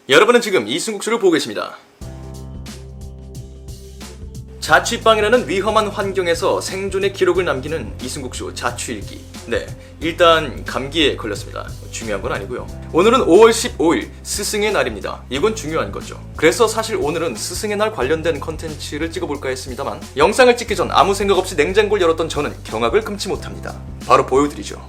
여러분은 지금 이승국수를 보고 계십니다. 자취방이라는 위험한 환경에서 생존의 기록을 남기는 이승국수 자취일기. 네, 일단 감기에 걸렸습니다. 중요한 건 아니고요. 오늘은 5월 15일 스승의 날입니다. 이건 중요한 거죠. 그래서 사실 오늘은 스승의 날 관련된 컨텐츠를 찍어볼까 했습니다만 영상을 찍기 전 아무 생각 없이 냉장고를 열었던 저는 경악을 금치 못합니다. 바로 보여드리죠.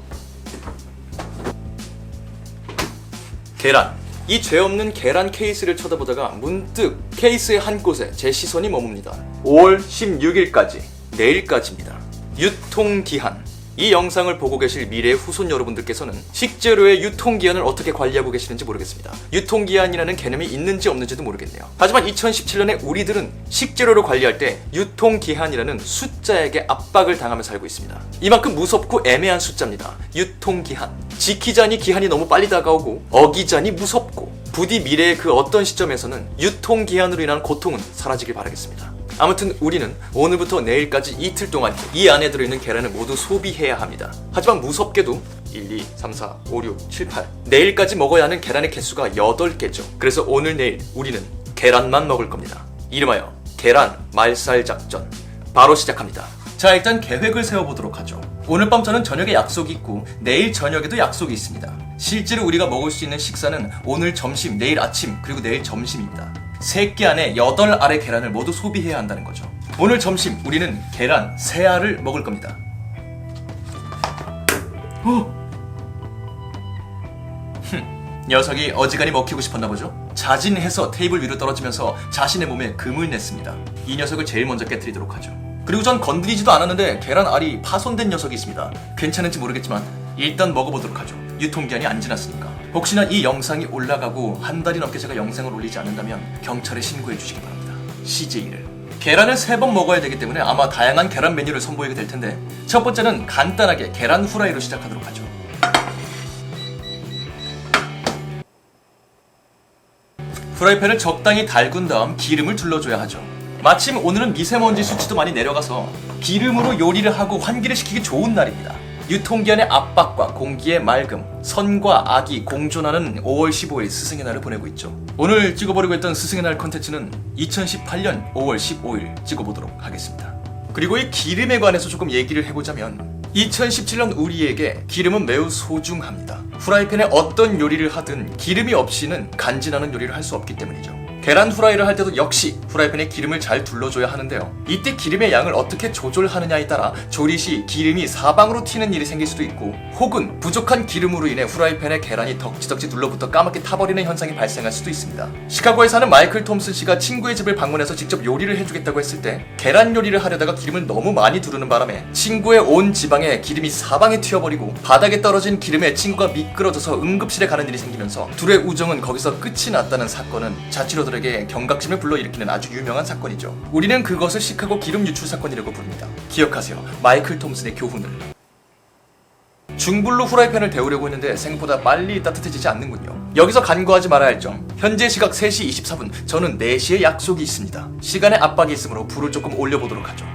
계란. 이 죄 없는 계란 케이스를 쳐다보다가 문득 케이스의 한 곳에 제 시선이 머뭅니다. 5월 16일까지, 내일까지입니다. 유통기한. 이 영상을 보고 계실 미래의 후손 여러분들께서는 식재료의 유통기한을 어떻게 관리하고 계시는지 모르겠습니다. 유통기한이라는 개념이 있는지 없는지도 모르겠네요. 하지만 2017년에 우리들은 식재료를 관리할 때 유통기한이라는 숫자에게 압박을 당하며 살고 있습니다. 이만큼 무섭고 애매한 숫자입니다. 유통기한. 지키자니 기한이 너무 빨리 다가오고 어기자니 무섭고 부디 미래의 그 어떤 시점에서는 유통기한으로 인한 고통은 사라지길 바라겠습니다. 아무튼 우리는 오늘부터 내일까지 이틀 동안 이 안에 들어있는 계란을 모두 소비해야 합니다. 하지만 무섭게도 1, 2, 3, 4, 5, 6, 7, 8 내일까지 먹어야 하는 계란의 개수가 8개죠. 그래서 오늘 내일 우리는 계란만 먹을 겁니다. 이름하여 계란 말살 작전. 바로 시작합니다. 자, 일단 계획을 세워보도록 하죠. 오늘 밤 저는 저녁에 약속이 있고 내일 저녁에도 약속이 있습니다. 실제로 우리가 먹을 수 있는 식사는 오늘 점심, 내일 아침, 그리고 내일 점심입니다. 3끼 안에 8알의 계란을 모두 소비해야 한다는 거죠. 오늘 점심 우리는 계란 3알을 먹을 겁니다. 녀석이 어지간히 먹히고 싶었나 보죠? 자진해서 테이블 위로 떨어지면서 자신의 몸에 금을 냈습니다. 이 녀석을 제일 먼저 깨뜨리도록 하죠. 그리고 전 건드리지도 않았는데 계란 알이 파손된 녀석이 있습니다. 괜찮은지 모르겠지만 일단 먹어보도록 하죠. 유통기한이 안 지났으니까. 혹시나 이 영상이 올라가고 한 달이 넘게 제가 영상을 올리지 않는다면 경찰에 신고해 주시기 바랍니다. CJ를. 계란을 3번 먹어야 되기 때문에 아마 다양한 계란 메뉴를 선보이게 될 텐데 첫 번째는 간단하게 계란 후라이로 시작하도록 하죠. 프라이팬을 적당히 달군 다음 기름을 둘러줘야 하죠. 마침 오늘은 미세먼지 수치도 많이 내려가서 기름으로 요리를 하고 환기를 시키기 좋은 날입니다. 유통기한의 압박과 공기의 맑음, 선과 악이 공존하는 5월 15일 스승의 날을 보내고 있죠. 오늘 찍어보려고 했던 스승의 날 컨텐츠는 2018년 5월 15일 찍어보도록 하겠습니다. 그리고 이 기름에 관해서 조금 얘기를 해보자면 2017년 우리에게 기름은 매우 소중합니다. 후라이팬에 어떤 요리를 하든 기름이 없이는 간지나는 요리를 할 수 없기 때문이죠. 계란 후라이를 할 때도 역시 후라이팬에 기름을 잘 둘러줘야 하는데요. 이때 기름의 양을 어떻게 조절하느냐에 따라 조리 시 기름이 사방으로 튀는 일이 생길 수도 있고 혹은 부족한 기름으로 인해 후라이팬에 계란이 덕지덕지 눌러붙어 까맣게 타버리는 현상이 발생할 수도 있습니다. 시카고에 사는 마이클 톰슨 씨가 친구의 집을 방문해서 직접 요리를 해주겠다고 했을 때 계란 요리를 하려다가 기름을 너무 많이 두르는 바람에 친구의 온 지방에 기름이 사방에 튀어버리고 바닥에 떨어진 기름에 친구가 미끄러져서 응급실에 가는 일이 생기면서 둘의 우정은 거기서 끝이 났다는 사건은 자취로들 에게 경각심을 불러일으키는 아주 유명한 사건이죠. 우리는 그것을 시카고 기름 유출 사건이라고 부릅니다. 기억하세요. 마이클 톰슨의 교훈을. 중불로 후라이팬을 데우려고 했는데 생각보다 빨리 따뜻해지지 않는군요. 여기서 간과하지 말아야 할 점. 현재 시각 3시 24분. 저는 4시에 약속이 있습니다. 시간에 압박이 있으므로 불을 조금 올려보도록 하죠.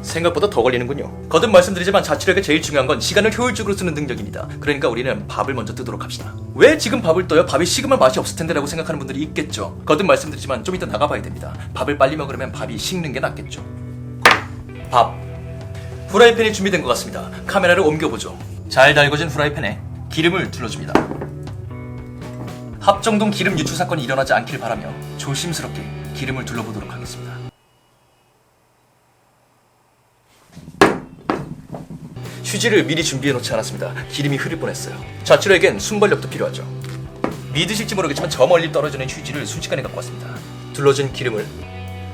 생각보다 더 걸리는군요. 거듭 말씀드리지만 자취력에 제일 중요한 건 시간을 효율적으로 쓰는 능력입니다. 그러니까 우리는 밥을 먼저 뜨도록 합시다. 왜 지금 밥을 떠요? 밥이 식으면 맛이 없을 텐데 라고 생각하는 분들이 있겠죠. 거듭 말씀드리지만 좀 이따 나가봐야 됩니다. 밥을 빨리 먹으려면 밥이 식는 게 낫겠죠. 밥. 후라이팬이 준비된 것 같습니다. 카메라를 옮겨보죠. 잘 달궈진 후라이팬에 기름을 둘러줍니다. 합정동 기름 유출 사건이 일어나지 않길 바라며 조심스럽게 기름을 둘러보도록 하겠습니다. 휴지를 미리 준비해놓지 않았습니다. 기름이 흐를 뻔했어요. 자취로에겐 순발력도 필요하죠. 믿으실지 모르겠지만 저 멀리 떨어지는 휴지를 순식간에 갖고 왔습니다. 둘러진 기름을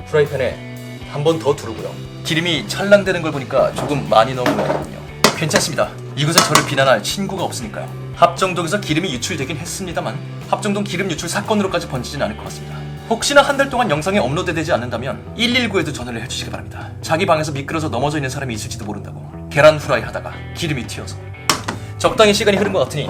프라이팬에 한 번 더 두르고요. 기름이 찰랑대는 걸 보니까 조금 많이 넣은 모양이거든요. 괜찮습니다. 이곳에 저를 비난할 친구가 없으니까요. 합정동에서 기름이 유출되긴 했습니다만 합정동 기름 유출 사건으로까지 번지진 않을 것 같습니다. 혹시나 한 달 동안 영상이 업로드되지 않는다면 119에도 전화를 해주시기 바랍니다. 자기 방에서 미끄러져 넘어져 있는 사람이 있을지도 모른다고. 계란 후라이 하다가 기름이 튀어서. 적당히 시간이 흐른 것 같으니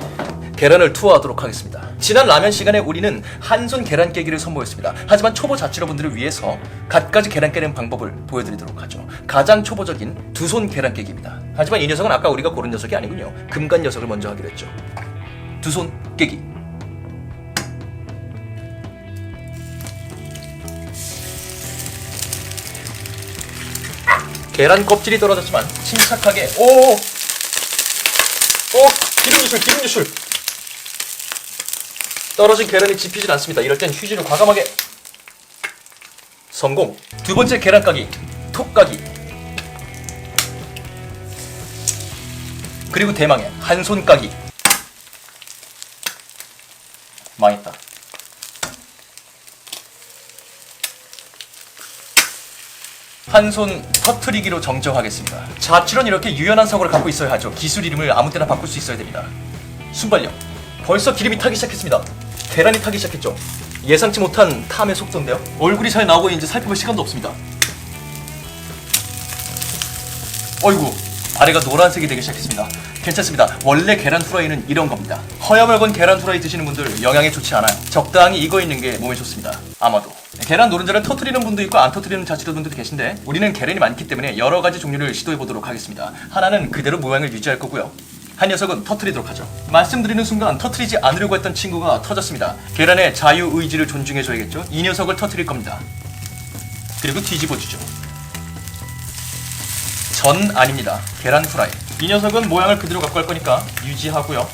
계란을 투하하도록 하겠습니다. 지난 라면 시간에 우리는 한 손 계란 깨기를 선보였습니다. 하지만 초보 자취러분들을 위해서 갖가지 계란 깨는 방법을 보여드리도록 하죠. 가장 초보적인 두 손 계란 깨기입니다. 하지만 이 녀석은 아까 우리가 고른 녀석이 아니군요. 금간 녀석을 먼저 하기로 했죠. 두 손 깨기. 계란 껍질이 떨어졌지만 침착하게 기름 유출. 떨어진 계란이 집히질 않습니다. 이럴 땐 휴지로 과감하게 성공. 두 번째 계란 까기, 톡 까기. 그리고 대망의 한 손 까기. 망했다. 한 손 터트리기로 정정하겠습니다. 자취론 이렇게 유연한 사고를 갖고 있어야 하죠. 기술 이름을 아무 때나 바꿀 수 있어야 됩니다. 순발력. 벌써 기름이 타기 시작했습니다. 계란이 타기 시작했죠. 예상치 못한 탐의 속도인데요. 얼굴이 잘 나오고 이제 살펴볼 시간도 없습니다. 어이구, 아래가 노란색이 되기 시작했습니다. 괜찮습니다. 원래 계란 후라이는 이런 겁니다. 허여멀건 계란 후라이 드시는 분들 영양에 좋지 않아요. 적당히 익어 있는 게 몸에 좋습니다. 아마도. 계란 노른자를 터트리는 분도 있고 안 터트리는 자취로 분들도 계신데 우리는 계란이 많기 때문에 여러 가지 종류를 시도해 보도록 하겠습니다. 하나는 그대로 모양을 유지할 거고요. 한 녀석은 터트리도록 하죠. 말씀드리는 순간 터트리지 않으려고 했던 친구가 터졌습니다. 계란의 자유의지를 존중해줘야겠죠. 이 녀석을 터트릴 겁니다. 그리고 뒤집어주죠. 전 아닙니다. 계란 후라이. 이 녀석은 모양을 그대로 갖고 갈 거니까 유지하고요.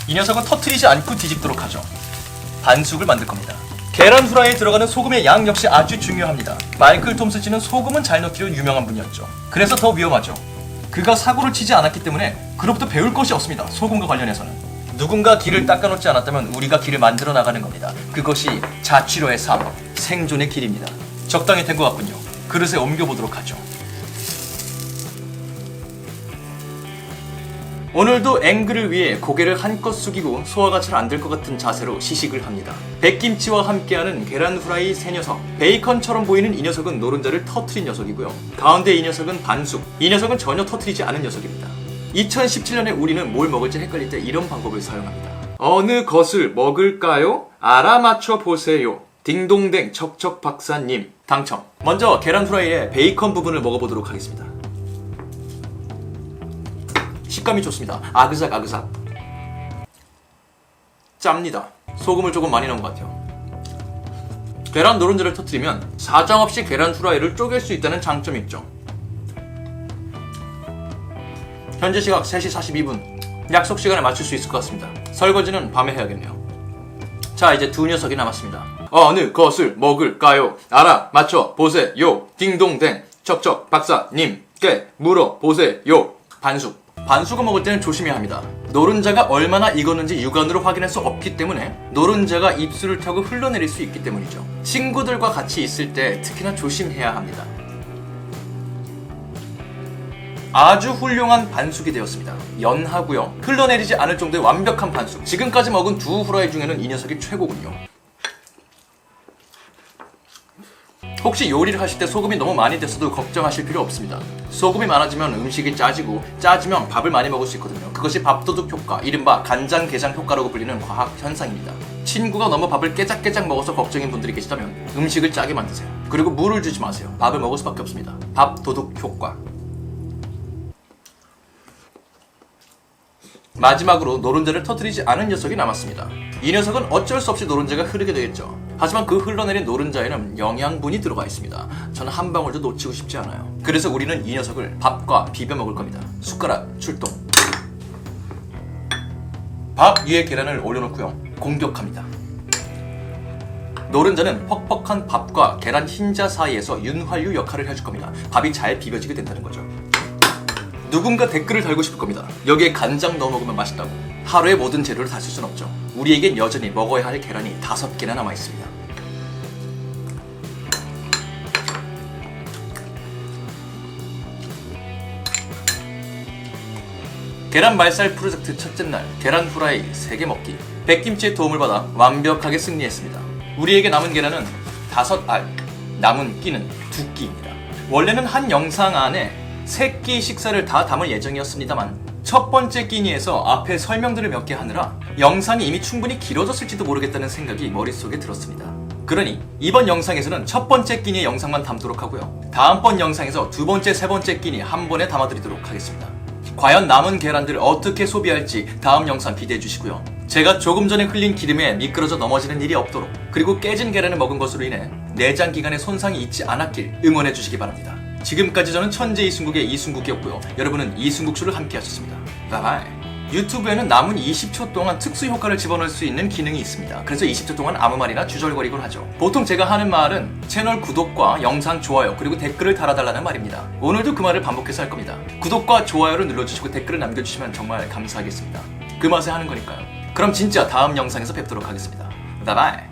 이 녀석은 터트리지 않고 뒤집도록 하죠. 반숙을 만들 겁니다. 계란 후라이에 들어가는 소금의 양 역시 아주 중요합니다. 마이클 톰스 씨는 소금은 잘 넣기로 유명한 분이었죠. 그래서 더 위험하죠. 그가 사고를 치지 않았기 때문에 그로부터 배울 것이 없습니다. 소금과 관련해서는. 누군가 길을 닦아놓지 않았다면 우리가 길을 만들어 나가는 겁니다. 그것이 자취로의 삶, 생존의 길입니다. 적당히 된 것 같군요. 그릇에 옮겨보도록 하죠. 오늘도 앵글을 위해 고개를 한껏 숙이고 소화가 잘 안 될 것 같은 자세로 시식을 합니다. 백김치와 함께하는 계란 후라이 세 녀석. 베이컨처럼 보이는 이 녀석은 노른자를 터트린 녀석이고요. 가운데 이 녀석은 반숙. 이 녀석은 전혀 터트리지 않은 녀석입니다. 2017년에 우리는 뭘 먹을지 헷갈릴 때 이런 방법을 사용합니다. 어느 것을 먹을까요? 알아맞혀 보세요. 딩동댕 척척 박사님 당첨. 먼저 계란 후라이의 베이컨 부분을 먹어보도록 하겠습니다. 식감이 좋습니다. 아그삭. 짭니다. 소금을 조금 많이 넣은 것 같아요. 계란 노른자를 터뜨리면 사정없이 계란 후라이를 쪼갤 수 있다는 장점이 있죠. 현재 시각 3시 42분. 약속 시간에 맞출 수 있을 것 같습니다. 설거지는 밤에 해야겠네요. 자, 이제 두 녀석이 남았습니다. 어느 것을 먹을까요? 알아맞혀 보세요. 딩동댕 척척 박사님께 물어보세요. 반숙. 반숙을 먹을 때는 조심해야 합니다. 노른자가 얼마나 익었는지 육안으로 확인할 수 없기 때문에 노른자가 입술을 타고 흘러내릴 수 있기 때문이죠. 친구들과 같이 있을 때 특히나 조심해야 합니다. 아주 훌륭한 반숙이 되었습니다. 연하고요. 흘러내리지 않을 정도의 완벽한 반숙. 지금까지 먹은 두 후라이 중에는 이 녀석이 최고군요. 혹시 요리를 하실 때 소금이 너무 많이 됐어도 걱정하실 필요 없습니다. 소금이 많아지면 음식이 짜지고 짜지면 밥을 많이 먹을 수 있거든요. 그것이 밥도둑 효과, 이른바 간장게장 효과라고 불리는 과학 현상입니다. 친구가 너무 밥을 깨작깨작 먹어서 걱정인 분들이 계시다면 음식을 짜게 만드세요. 그리고 물을 주지 마세요. 밥을 먹을 수밖에 없습니다. 밥도둑 효과. 마지막으로 노른자를 터뜨리지 않은 녀석이 남았습니다. 이 녀석은 어쩔 수 없이 노른자가 흐르게 되겠죠. 하지만 그 흘러내린 노른자에는 영양분이 들어가 있습니다. 저는 한 방울도 놓치고 싶지 않아요. 그래서 우리는 이 녀석을 밥과 비벼 먹을 겁니다. 숟가락 출동. 밥 위에 계란을 올려놓고요. 공격합니다. 노른자는 퍽퍽한 밥과 계란 흰자 사이에서 윤활유 역할을 해줄 겁니다. 밥이 잘 비벼지게 된다는 거죠. 누군가 댓글을 달고 싶을 겁니다. 여기에 간장 넣어 먹으면 맛있다고. 하루에 모든 재료를 다 쓸 순 없죠. 우리에겐 여전히 먹어야 할 계란이 5개나 남아있습니다. 계란 말살 프로젝트 첫째 날 계란 후라이 3개 먹기. 백김치의 도움을 받아 완벽하게 승리했습니다. 우리에게 남은 계란은 5알, 남은 끼는 2끼입니다. 원래는 한 영상 안에 3끼 식사를 다 담을 예정이었습니다만 첫 번째 끼니에서 앞에 설명들을 몇 개 하느라 영상이 이미 충분히 길어졌을지도 모르겠다는 생각이 머릿속에 들었습니다. 그러니 이번 영상에서는 첫 번째 끼니의 영상만 담도록 하고요. 다음번 영상에서 두 번째, 세 번째 끼니 한 번에 담아드리도록 하겠습니다. 과연 남은 계란들을 어떻게 소비할지 다음 영상 기대해 주시고요. 제가 조금 전에 흘린 기름에 미끄러져 넘어지는 일이 없도록, 그리고 깨진 계란을 먹은 것으로 인해 내장 기관에 손상이 있지 않았길 응원해 주시기 바랍니다. 지금까지 저는 천재 이순국의 이순국이었고요. 여러분은 이순국쇼를 함께 하셨습니다. 바이바이. 유튜브에는 남은 20초 동안 특수 효과를 집어넣을 수 있는 기능이 있습니다. 그래서 20초 동안 아무 말이나 주절거리곤 하죠. 보통 제가 하는 말은 채널 구독과 영상 좋아요 그리고 댓글을 달아달라는 말입니다. 오늘도 그 말을 반복해서 할 겁니다. 구독과 좋아요를 눌러주시고 댓글을 남겨주시면 정말 감사하겠습니다. 그 맛에 하는 거니까요. 그럼 진짜 다음 영상에서 뵙도록 하겠습니다. 바이바이.